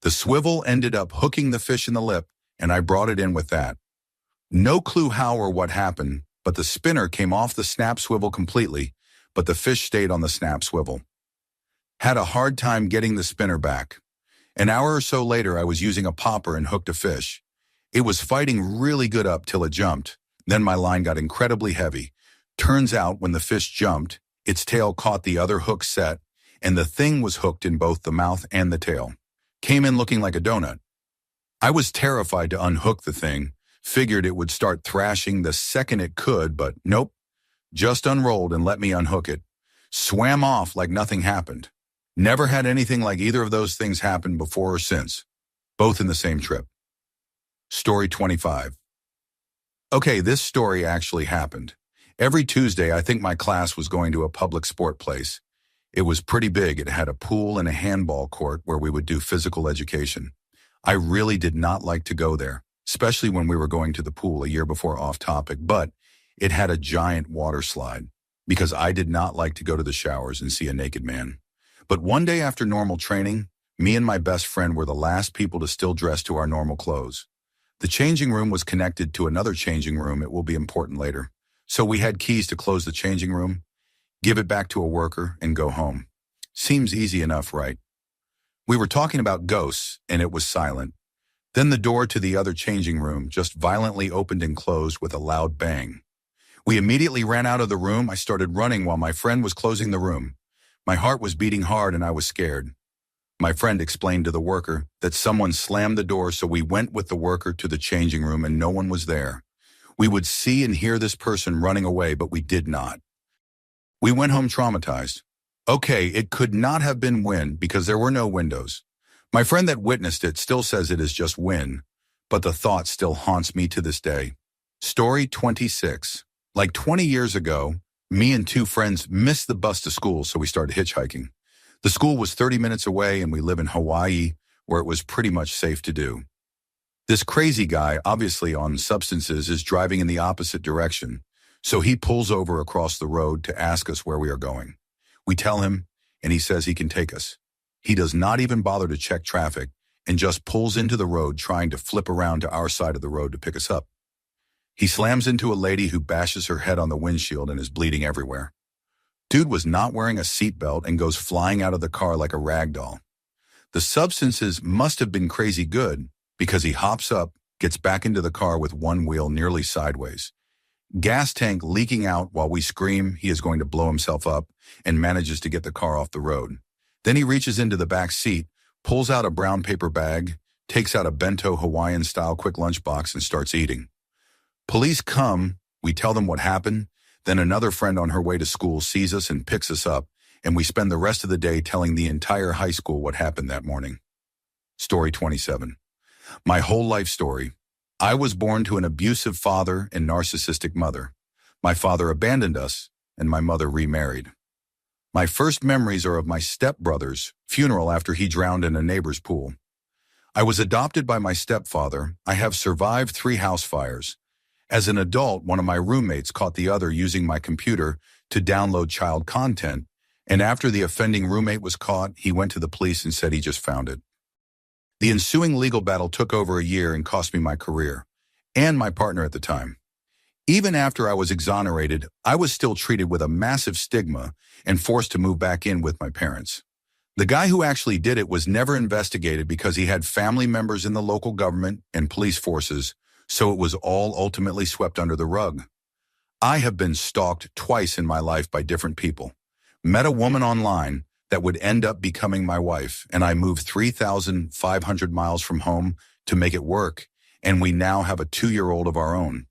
The swivel ended up hooking the fish in the lip, and I brought it in with that. No clue how or what happened, but the spinner came off the snap swivel completely, but the fish stayed on the snap swivel. Had a hard time getting the spinner back. An hour or so later, I was using a popper and hooked a fish. It was fighting really good up till it jumped. Then my line got incredibly heavy. Turns out when the fish jumped, its tail caught the other hook set, and the thing was hooked in both the mouth and the tail. Came in looking like a donut. I was terrified to unhook the thing, figured it would start thrashing the second it could, but nope. Just unrolled and let me unhook it. Swam off like nothing happened. Never had anything like either of those things happen before or since. Both in the same trip. Story 25. Okay, this story actually happened. Every Tuesday, I think my class was going to a public sport place. It was pretty big. It had a pool and a handball court where we would do physical education. I really did not like to go there, especially when we were going to the pool a year before off topic, but it had a giant water slide because I did not like to go to the showers and see a naked man. But one day after normal training, me and my best friend were the last people to still dress to our normal clothes. The changing room was connected to another changing room. It will be important later. So we had keys to close the changing room, give it back to a worker, and go home. Seems easy enough, right? We were talking about ghosts, and it was silent. Then the door to the other changing room just violently opened and closed with a loud bang. We immediately ran out of the room. I started running while my friend was closing the room. My heart was beating hard and I was scared. My friend explained to the worker that someone slammed the door, so we went with the worker to the changing room and no one was there. We would see and hear this person running away, but we did not. We went home traumatized. Okay, it could not have been wind because there were no windows. My friend that witnessed it still says it is just wind, but the thought still haunts me to this day. Story 26. Like 20 years ago, me and 2 friends missed the bus to school, so we started hitchhiking. The school was 30 minutes away and we live in Hawaii, where it was pretty much safe to do. This crazy guy, obviously on substances, is driving in the opposite direction, so he pulls over across the road to ask us where we are going. We tell him, and he says he can take us. He does not even bother to check traffic and just pulls into the road trying to flip around to our side of the road to pick us up. He slams into a lady who bashes her head on the windshield and is bleeding everywhere. Dude was not wearing a seatbelt and goes flying out of the car like a rag doll. The substances must have been crazy good because he hops up, gets back into the car with one wheel nearly sideways. Gas tank leaking out while we scream he is going to blow himself up, and manages to get the car off the road. Then he reaches into the back seat, pulls out a brown paper bag, takes out a bento Hawaiian-style quick lunchbox and starts eating. Police come, we tell them what happened, then another friend on her way to school sees us and picks us up, and we spend the rest of the day telling the entire high school what happened that morning. Story 27. My whole life story. I was born to an abusive father and narcissistic mother. My father abandoned us, and my mother remarried. My first memories are of my stepbrother's funeral after he drowned in a neighbor's pool. I was adopted by my stepfather. I have survived 3 house fires. As an adult, one of my roommates caught the other using my computer to download child content, and after the offending roommate was caught, he went to the police and said he just found it. The ensuing legal battle took over a year and cost me my career, and my partner at the time. Even after I was exonerated, I was still treated with a massive stigma and forced to move back in with my parents. The guy who actually did it was never investigated because he had family members in the local government and police forces, so it was all ultimately swept under the rug. I have been stalked twice in my life by different people. Met a woman online that would end up becoming my wife, and I moved 3,500 miles from home to make it work, and we now have a 2-year-old of our own.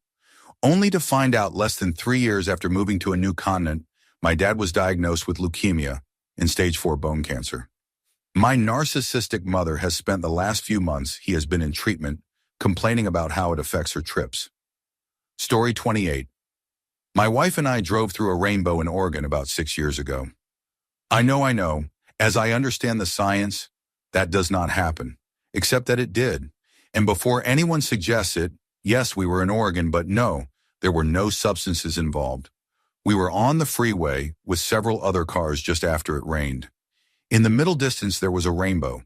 Only to find out less than 3 years after moving to a new continent, my dad was diagnosed with leukemia and stage 4 bone cancer. My narcissistic mother has spent the last few months he has been in treatment, complaining about how it affects her trips. Story 28. My wife and I drove through a rainbow in Oregon about 6 years ago. I know. As I understand the science, that does not happen, except that it did. And before anyone suggests it, yes, we were in Oregon, but no, there were no substances involved. We were on the freeway with several other cars just after it rained. In the middle distance, there was a rainbow.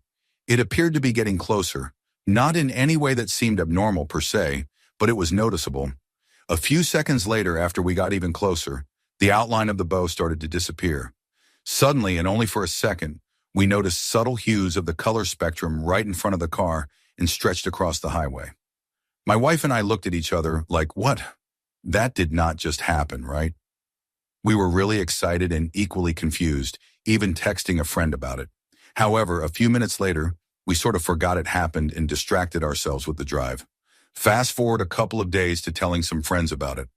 It appeared to be getting closer, not in any way that seemed abnormal per se, but it was noticeable. A few seconds later, after we got even closer, the outline of the bow started to disappear. Suddenly, and only for a second, we noticed subtle hues of the color spectrum right in front of the car and stretched across the highway. My wife and I looked at each other like, what? That did not just happen, right? We were really excited and equally confused, even texting a friend about it. However, a few minutes later, we sort of forgot it happened and distracted ourselves with the drive. Fast forward a couple of days to telling some friends about it.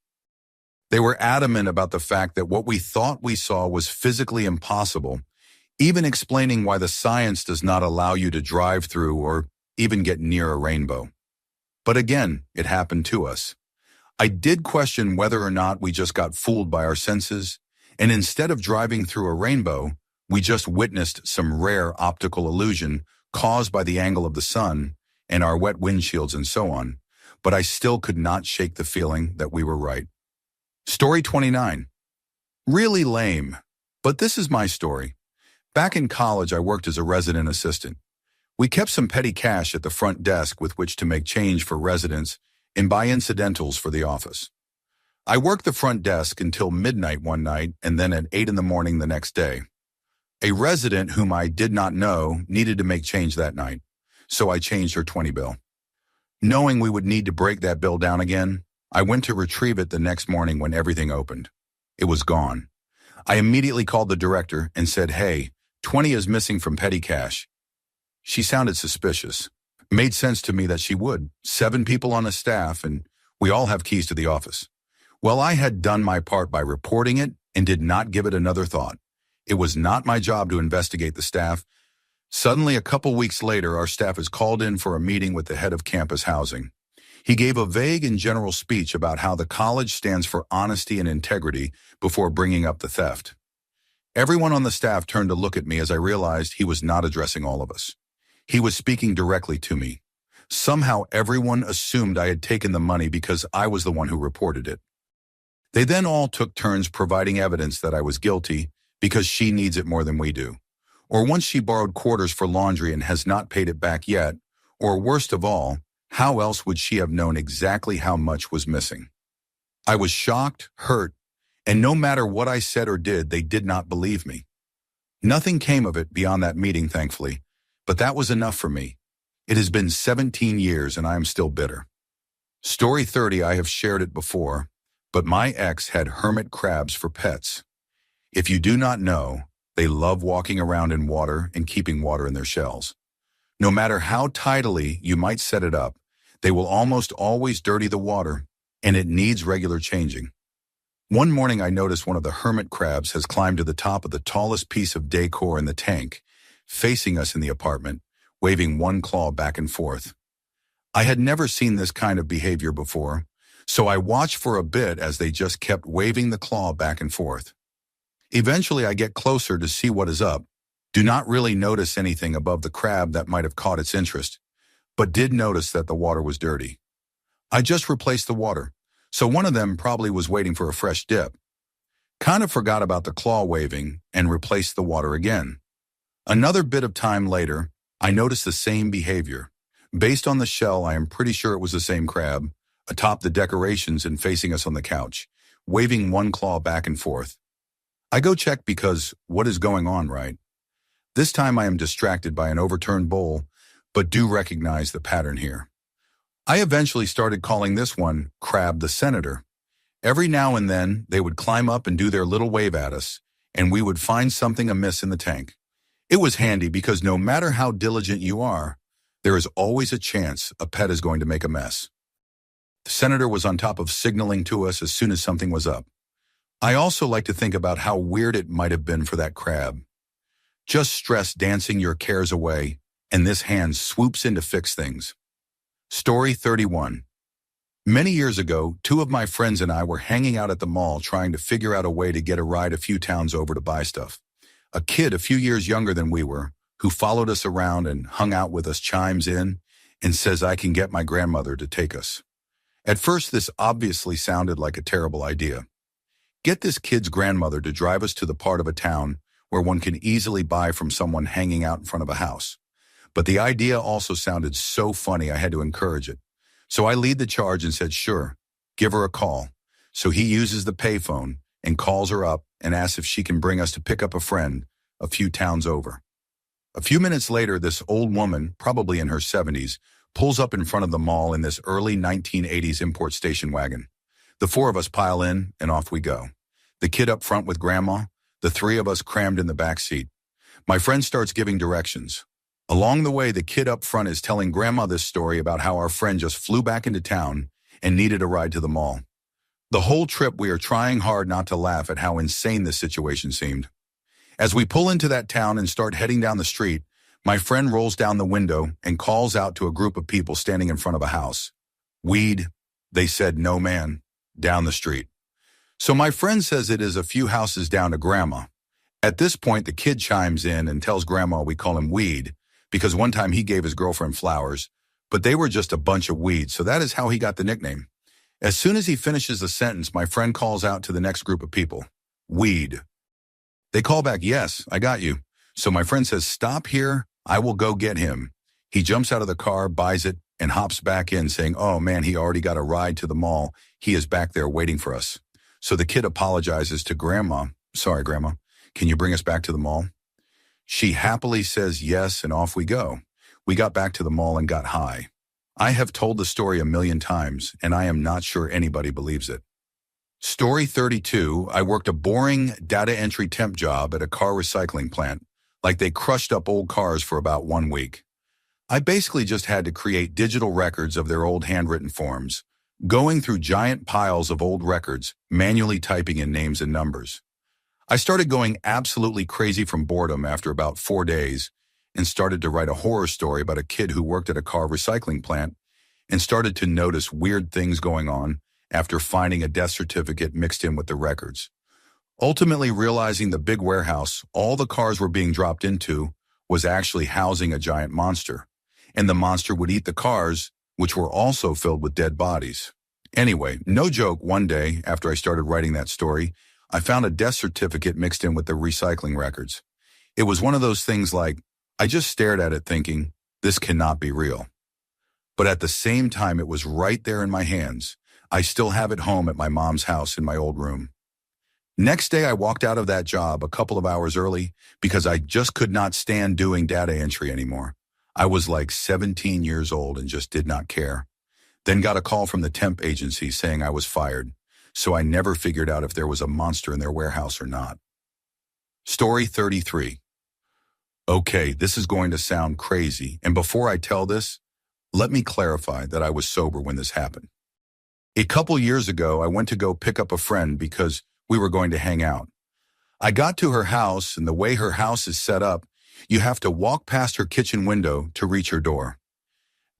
They were adamant about the fact that what we thought we saw was physically impossible, even explaining why the science does not allow you to drive through or even get near a rainbow. But again, it happened to us. I did question whether or not we just got fooled by our senses, and instead of driving through a rainbow, we just witnessed some rare optical illusion caused by the angle of the sun and our wet windshields and so on, but I still could not shake the feeling that we were right. Story 29. Really lame, but this is my story. Back in college, I worked as a resident assistant. We kept some petty cash at the front desk with which to make change for residents and buy incidentals for the office. I worked the front desk until midnight one night and then at 8 in the morning the next day. A resident whom I did not know needed to make change that night, so I changed her 20 bill. Knowing we would need to break that bill down again, I went to retrieve it the next morning when everything opened. It was gone. I immediately called the director and said, "Hey, 20 is missing from petty cash." She sounded suspicious. Made sense to me that she would. 7 people on the staff, and we all have keys to the office. Well, I had done my part by reporting it and did not give it another thought. It was not my job to investigate the staff. Suddenly, a couple weeks later, our staff is called in for a meeting with the head of campus housing. He gave a vague and general speech about how the college stands for honesty and integrity before bringing up the theft. Everyone on the staff turned to look at me as I realized he was not addressing all of us. He was speaking directly to me. Somehow everyone assumed I had taken the money because I was the one who reported it. They then all took turns providing evidence that I was guilty because she needs it more than we do. Or once she borrowed quarters for laundry and has not paid it back yet, or worst of all, how else would she have known exactly how much was missing? I was shocked, hurt, and no matter what I said or did, they did not believe me. Nothing came of it beyond that meeting, thankfully, but that was enough for me. It has been 17 years and I am still bitter. Story 30, I have shared it before, but my ex had hermit crabs for pets. If you do not know, they love walking around in water and keeping water in their shells. No matter how tidily you might set it up, they will almost always dirty the water, and it needs regular changing. One morning I noticed one of the hermit crabs has climbed to the top of the tallest piece of decor in the tank, facing us in the apartment, waving one claw back and forth. I had never seen this kind of behavior before, so I watched for a bit as they just kept waving the claw back and forth. Eventually I get closer to see what is up, do not really notice anything above the crab that might have caught its interest, but did notice that the water was dirty. I just replaced the water, so one of them probably was waiting for a fresh dip. Kind of forgot about the claw waving and replaced the water again. Another bit of time later, I noticed the same behavior. Based on the shell, I am pretty sure it was the same crab, atop the decorations and facing us on the couch, waving one claw back and forth. I go check because what is going on, right? This time I am distracted by an overturned bowl, but do recognize the pattern here. I eventually started calling this one Crab the Senator. Every now and then, they would climb up and do their little wave at us, and we would find something amiss in the tank. It was handy because no matter how diligent you are, there is always a chance a pet is going to make a mess. The Senator was on top of signaling to us as soon as something was up. I also like to think about how weird it might have been for that crab. Just stress dancing your cares away, and this hand swoops in to fix things. Story 31. Many years ago, two of my friends and I were hanging out at the mall trying to figure out a way to get a ride a few towns over to buy stuff. A kid a few years younger than we were, who followed us around and hung out with us, chimes in and says I can get my grandmother to take us. At first, this obviously sounded like a terrible idea. Get this kid's grandmother to drive us to the part of a town where one can easily buy from someone hanging out in front of a house. But the idea also sounded so funny I had to encourage it. So I lead the charge and said, sure, give her a call. So he uses the payphone and calls her up and asks if she can bring us to pick up a friend a few towns over. A few minutes later, this old woman, probably in her 70s, pulls up in front of the mall in this early 1980s import station wagon. The four of us pile in and off we go. The kid up front with grandma, the three of us crammed in the back seat. My friend starts giving directions. Along the way, the kid up front is telling grandma this story about how our friend just flew back into town and needed a ride to the mall. The whole trip, we are trying hard not to laugh at how insane this situation seemed. As we pull into that town and start heading down the street, my friend rolls down the window and calls out to a group of people standing in front of a house. Weed, they said, no man, down the street. So my friend says it is a few houses down to grandma. At this point, the kid chimes in and tells grandma we call him Weed, because one time he gave his girlfriend flowers, but they were just a bunch of weeds, so that is how he got the nickname. As soon as he finishes the sentence, my friend calls out to the next group of people, Weed. They call back, yes, I got you. So my friend says, stop here, I will go get him. He jumps out of the car, buys it, and hops back in saying, oh man, he already got a ride to the mall. He is back there waiting for us. So the kid apologizes to grandma. Sorry, grandma, can you bring us back to the mall? She happily says yes, and off we go. We got back to the mall and got high. I have told the story a million times, and I am not sure anybody believes it. Story 32, I worked a boring data entry temp job at a car recycling plant, like they crushed up old cars for about 1 week. I basically just had to create digital records of their old handwritten forms, going through giant piles of old records, manually typing in names and numbers. I started going absolutely crazy from boredom after about 4 days and started to write a horror story about a kid who worked at a car recycling plant and started to notice weird things going on after finding a death certificate mixed in with the records. Ultimately realizing the big warehouse all the cars were being dropped into was actually housing a giant monster, and the monster would eat the cars, which were also filled with dead bodies. Anyway, no joke, one day after I started writing that story, I found a death certificate mixed in with the recycling records. It was one of those things like, I just stared at it thinking, this cannot be real. But at the same time, it was right there in my hands. I still have it home at my mom's house in my old room. Next day, I walked out of that job a couple of hours early because I just could not stand doing data entry anymore. I was like 17 years old and just did not care. Then got a call from the temp agency saying I was fired. So I never figured out if there was a monster in their warehouse or not. Story 33. Okay, this is going to sound crazy, and before I tell this, let me clarify that I was sober when this happened. A couple years ago, I went to go pick up a friend because we were going to hang out. I got to her house, and the way her house is set up, you have to walk past her kitchen window to reach her door.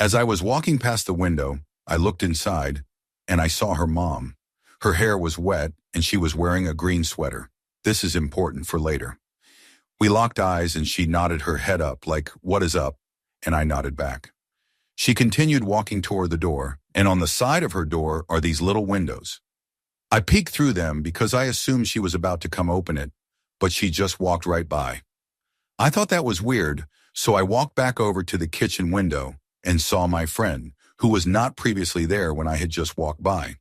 As I was walking past the window, I looked inside, and I saw her mom. Her hair was wet, and she was wearing a green sweater. This is important for later. We locked eyes, and she nodded her head up like, what is up? And I nodded back. She continued walking toward the door, and on the side of her door are these little windows. I peeked through them because I assumed she was about to come open it, but she just walked right by. I thought that was weird, so I walked back over to the kitchen window and saw my friend, who was not previously there when I had just walked by.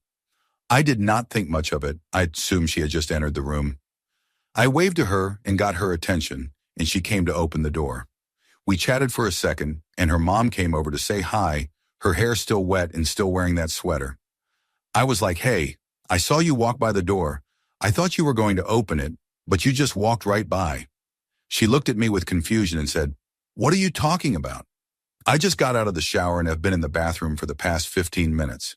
I did not think much of it. I assumed she had just entered the room. I waved to her and got her attention, and she came to open the door. We chatted for a second, and her mom came over to say hi, her hair still wet and still wearing that sweater. I was like, hey, I saw you walk by the door. I thought you were going to open it, but you just walked right by. She looked at me with confusion and said, what are you talking about? I just got out of the shower and have been in the bathroom for the past 15 minutes.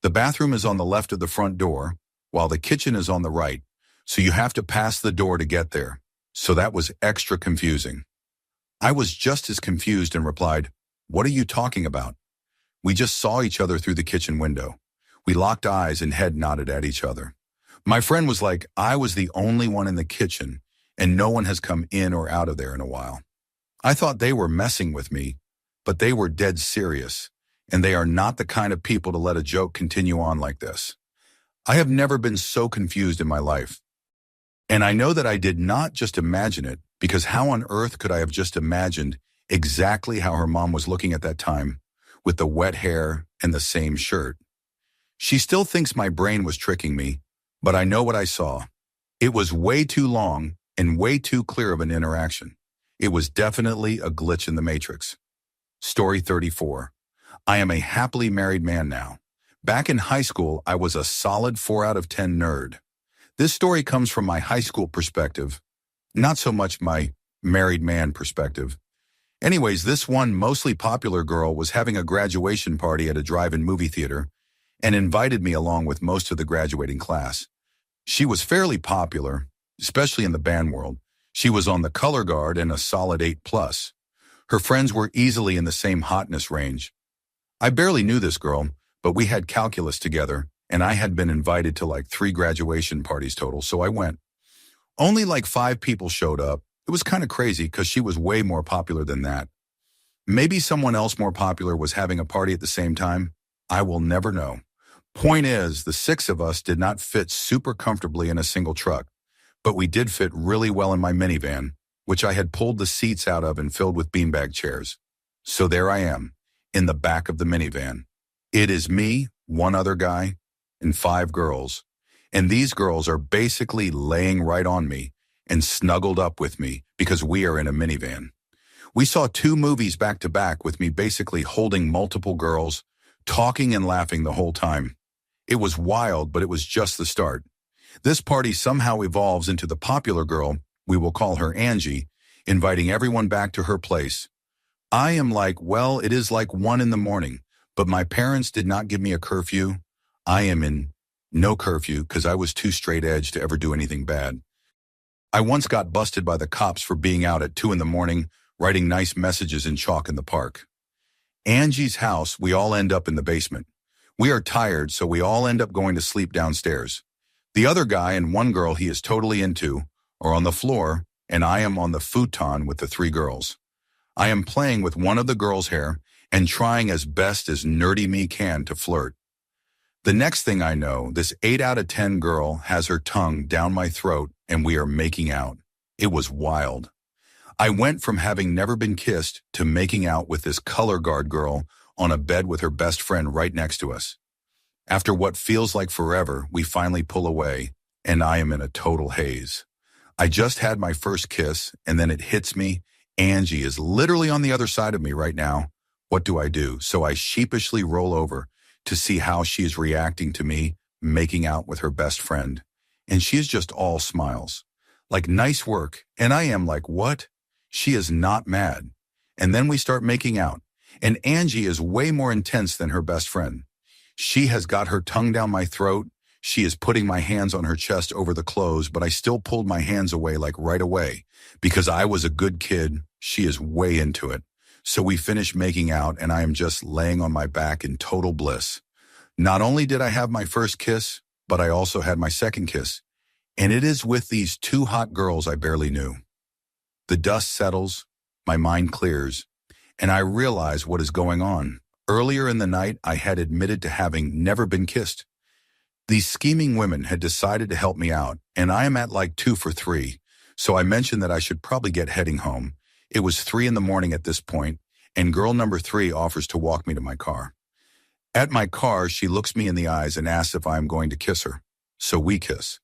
The bathroom is on the left of the front door, while the kitchen is on the right, so you have to pass the door to get there. So that was extra confusing. I was just as confused and replied, what are you talking about? We just saw each other through the kitchen window. We locked eyes and head nodded at each other. My friend was like, I was the only one in the kitchen, and no one has come in or out of there in a while. I thought they were messing with me, but they were dead serious, and they are not the kind of people to let a joke continue on like this. I have never been so confused in my life. And I know that I did not just imagine it, because how on earth could I have just imagined exactly how her mom was looking at that time, with the wet hair and the same shirt? She still thinks my brain was tricking me, but I know what I saw. It was way too long and way too clear of an interaction. It was definitely a glitch in the matrix. Story 34. I am a happily married man now. Back in high school, I was a solid 4 out of 10 nerd. This story comes from my high school perspective, not so much my married man perspective. Anyways, this one mostly popular girl was having a graduation party at a drive-in movie theater and invited me along with most of the graduating class. She was fairly popular, especially in the band world. She was on the color guard and a solid 8+. Her friends were easily in the same hotness range. I barely knew this girl, but we had calculus together, and I had been invited to like 3 graduation parties total, so I went. Only like 5 people showed up. It was kind of crazy because she was way more popular than that. Maybe someone else more popular was having a party at the same time. I will never know. Point is, the 6 of us did not fit super comfortably in a single truck, but we did fit really well in my minivan, which I had pulled the seats out of and filled with beanbag chairs. So there I am, in the back of the minivan. It is me, 1 other guy, and 5 girls. And these girls are basically laying right on me and snuggled up with me because we are in a minivan. We saw 2 movies back to back with me basically holding multiple girls, talking and laughing the whole time. It was wild, but it was just the start. This party somehow evolves into the popular girl, we will call her Angie, inviting everyone back to her place. I am like, well, it is like 1 in the morning, but my parents did not give me a curfew. I am in no curfew because I was too straight edge to ever do anything bad. I once got busted by the cops for being out at 2 in the morning, writing nice messages in chalk in the park. Angie's house, we all end up in the basement. We are tired, so we all end up going to sleep downstairs. The other guy and 1 girl he is totally into are on the floor, and I am on the futon with the 3 girls. I am playing with one of the girls' hair and trying as best as nerdy me can to flirt. The next thing I know, this 8 out of 10 girl has her tongue down my throat and we are making out. It was wild. I went from having never been kissed to making out with this color guard girl on a bed with her best friend right next to us. After what feels like forever, we finally pull away, and I am in a total haze. I just had my first kiss, and then it hits me. Angie is literally on the other side of me right now. What do? So I sheepishly roll over to see how she is reacting to me making out with her best friend. And she is just all smiles. Like, nice work. And I am like, what? She is not mad. And then we start making out. And Angie is way more intense than her best friend. She has got her tongue down my throat. She is putting my hands on her chest over the clothes, but I still pulled my hands away like right away. Because I was a good kid, she is way into it. So we finish making out and I am just laying on my back in total bliss. Not only did I have my first kiss, but I also had my second kiss. And it is with these 2 hot girls I barely knew. The dust settles, my mind clears, and I realize what is going on. Earlier in the night, I had admitted to having never been kissed. These scheming women had decided to help me out, and I am at like 2 for 3, so I mentioned that I should probably get heading home. It was 3 in the morning at this point, and girl number 3 offers to walk me to my car. At my car, she looks me in the eyes and asks if I am going to kiss her. So we kiss.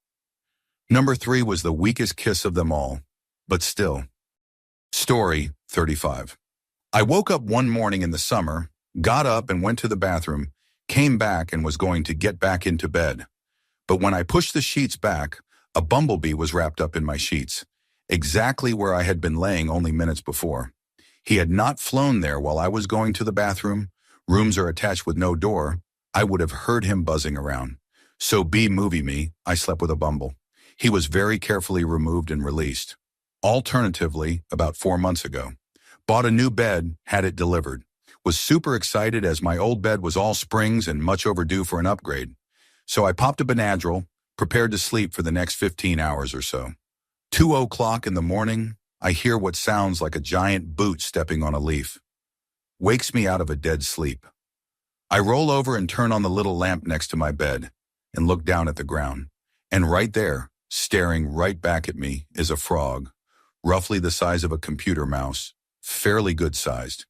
Number 3 was the weakest kiss of them all, but still. Story 35. I woke up one morning in the summer, got up and went to the bathroom, came back and was going to get back into bed. But when I pushed the sheets back, a bumblebee was wrapped up in my sheets, exactly where I had been laying only minutes before. He had not flown there while I was going to the bathroom. Rooms are attached with no door. I would have heard him buzzing around. So movie me, I slept with a bumble. He was very carefully removed and released. Alternatively, about 4 months ago, bought a new bed, had it delivered. Was super excited as my old bed was all springs and much overdue for an upgrade. So I popped a Benadryl, prepared to sleep for the next 15 hours or so. 2 o'clock in the morning, I hear what sounds like a giant boot stepping on a leaf. Wakes me out of a dead sleep. I roll over and turn on the little lamp next to my bed and look down at the ground. And right there, staring right back at me, is a frog, roughly the size of a computer mouse, fairly good-sized.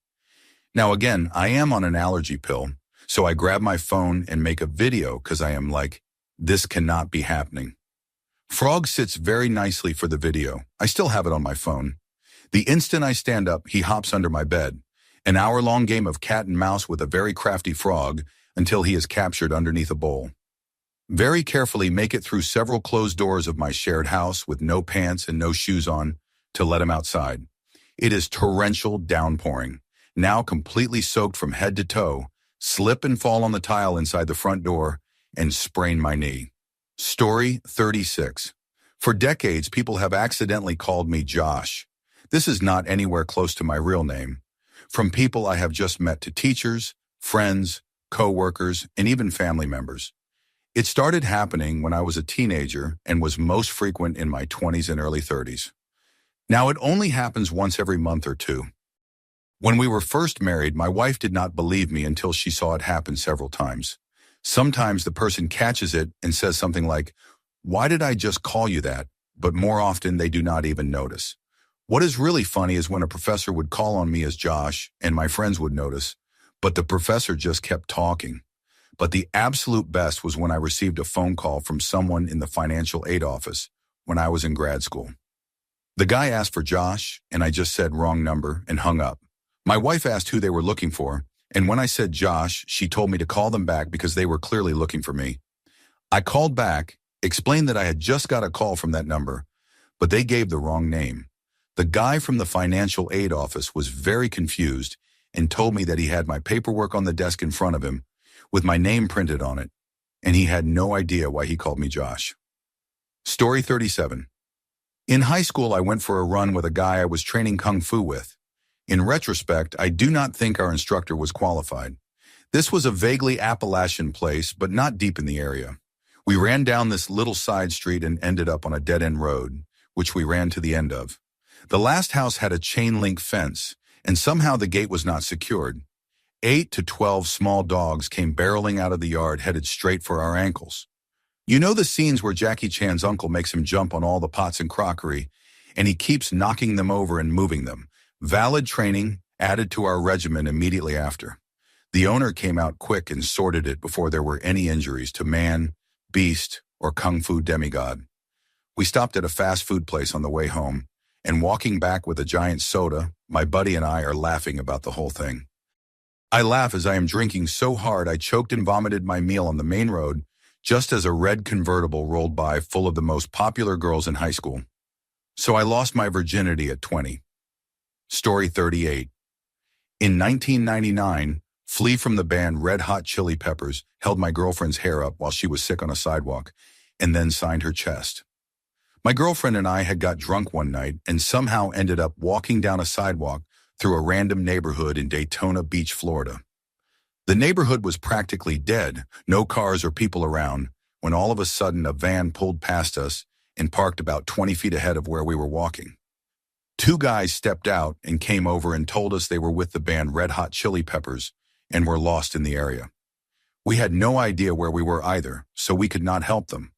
Now again, I am on an allergy pill, so I grab my phone and make a video because I am like, this cannot be happening. Frog sits very nicely for the video. I still have it on my phone. The instant I stand up, he hops under my bed. An hour-long game of cat and mouse with a very crafty frog until he is captured underneath a bowl. Very carefully make it through several closed doors of my shared house with no pants and no shoes on to let him outside. It is torrential downpouring. Now completely soaked from head to toe, slip and fall on the tile inside the front door and sprain my knee. Story 36. For decades, people have accidentally called me Josh. This is not anywhere close to my real name. From people I have just met to teachers, friends, co-workers, and even family members. It started happening when I was a teenager and was most frequent in my 20s and early 30s. Now it only happens once every month or two. When we were first married, my wife did not believe me until she saw it happen several times. Sometimes the person catches it and says something like, "Why did I just call you that?" But more often they do not even notice. What is really funny is when a professor would call on me as Josh and my friends would notice, but the professor just kept talking. But the absolute best was when I received a phone call from someone in the financial aid office when I was in grad school. The guy asked for Josh, and I just said wrong number and hung up. My wife asked who they were looking for, and when I said Josh, she told me to call them back because they were clearly looking for me. I called back, explained that I had just got a call from that number, but they gave the wrong name. The guy from the financial aid office was very confused and told me that he had my paperwork on the desk in front of him with my name printed on it, and he had no idea why he called me Josh. Story 37. In high school, I went for a run with a guy I was training Kung Fu with. In retrospect, I do not think our instructor was qualified. This was a vaguely Appalachian place, but not deep in the area. We ran down this little side street and ended up on a dead-end road, which we ran to the end of. The last house had a chain-link fence, and somehow the gate was not secured. 8 to 12 small dogs came barreling out of the yard headed straight for our ankles. You know the scenes where Jackie Chan's uncle makes him jump on all the pots and crockery, and he keeps knocking them over and moving them. Valid training added to our regimen immediately after. The owner came out quick and sorted it before there were any injuries to man, beast, or Kung Fu demigod. We stopped at a fast food place on the way home, and walking back with a giant soda, my buddy and I are laughing about the whole thing. I laugh as I am drinking so hard I choked and vomited my meal on the main road just as a red convertible rolled by full of the most popular girls in high school. So I lost my virginity at 20. Story 38. In 1999, Flea from the band Red Hot Chili Peppers held my girlfriend's hair up while she was sick on a sidewalk and then signed her chest. My girlfriend and I had got drunk one night and somehow ended up walking down a sidewalk through a random neighborhood in Daytona Beach, Florida. The neighborhood was practically dead, no cars or people around, when all of a sudden a van pulled past us and parked about 20 feet ahead of where we were walking. 2 guys stepped out and came over and told us they were with the band Red Hot Chili Peppers and were lost in the area. We had no idea where we were either, so we could not help them.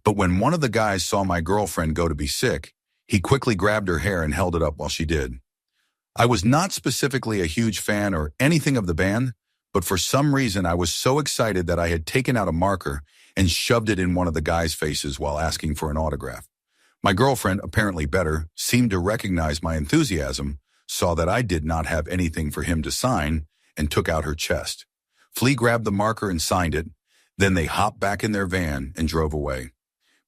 But when one of the guys saw my girlfriend go to be sick, he quickly grabbed her hair and held it up while she did. I was not specifically a huge fan or anything of the band, but for some reason I was so excited that I had taken out a marker and shoved it in one of the guys' faces while asking for an autograph. My girlfriend, apparently better, seemed to recognize my enthusiasm, saw that I did not have anything for him to sign, and took out her chest. Flea grabbed the marker and signed it. Then they hopped back in their van and drove away.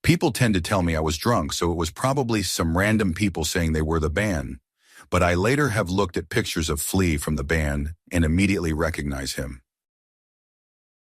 People tend to tell me I was drunk, so it was probably some random people saying they were the band. But I later have looked at pictures of Flea from the band and immediately recognized him.